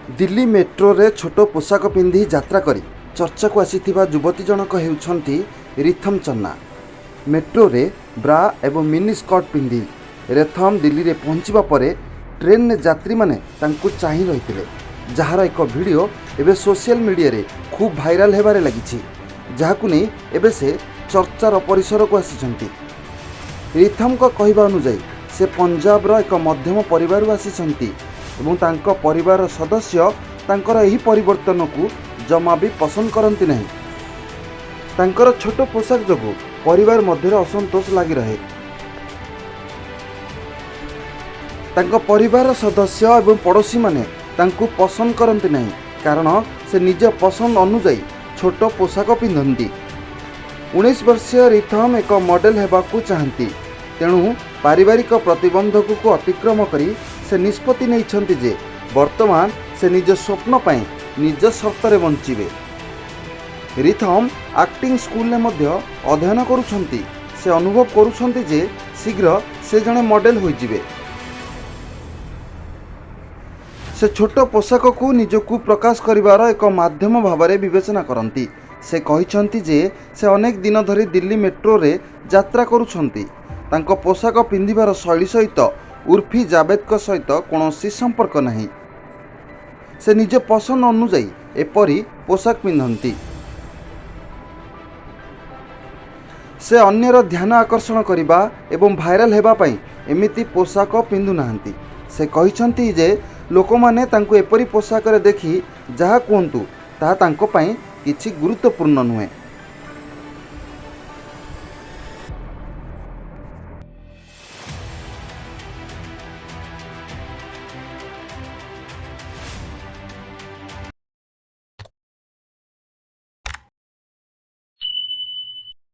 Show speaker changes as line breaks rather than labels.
Delhi metro रे छोट पोशाक पिंधि यात्रा करी चर्चा को आसीथिबा युवती जनक हेउछंती रिथम चन्ना। मेट्रो रे ब्रा एवं मिनी स्कर्ट पिंधि रेथम दिल्ली रे पहुंचीबा परे ट्रेन ने यात्री माने तांकु चाहि रहिथिले, जहार एक वीडियो एबे सोशल मीडिया रे खूब भाइराल हेबारे लागिछि, जहाकु नै एबे से चर्चार परिसर को आसीछंती। रिथम को कहबा अनुसार से पंजाब रो एक मध्यम परिवार आसीछंती एवं तांको परिवार सदस्य तांकर एही परिवर्तन को जमा भी पसंद करती नहीं। तांकर छोट पोशाक जोगु परिवार मध्य असंतोष लगी रहे। तांको परिवार सदस्य एवं पड़ोशी माने तांको पसंद करती नहीं, कारण से निज पसंद अनुजाई छोट पोशाक पिंधती। 19 वर्षीय रिथम एक मॉडल हेबाकू चाहती, तेणु पारिवारिक प्रतिबंधक को अतिक्रम करी से निष्पत्ति नहीं जे वर्तमान से निज स्वप्न पाई निज शर्त बंचिबे। रिथम एक्टिंग स्कूल में मध्य अध्ययन करुछंती। से अनुभव करुछंती जे शीघ्र से जने मॉडल होइजिबे। से छोट पोशाक को निजकू प्रकाश करिवार एक माध्यम भाव में विवेचना करती। से कहिछंती जे से अनेक दिन धरी दिल्ली मेट्रो रे यात्रा करुछंती। तांको पोशाक पिंधिबार शैली सहित उर्फी जावेद सहित कौनसी संपर्क नहीं। से निज पसंद अनुजाई एपरी पोशाक पिंधती। से अन्यर ध्यान आकर्षण करने एवं भाइराल हेबा पई एमिति पोशाक पिंधु नाहंती। से कहिछंती जे लोकमाने तांको एपरी पोशाक रे देखि जहा कहंतु ताहा तांको पई किछि गुरुत्वपूर्ण नुहे।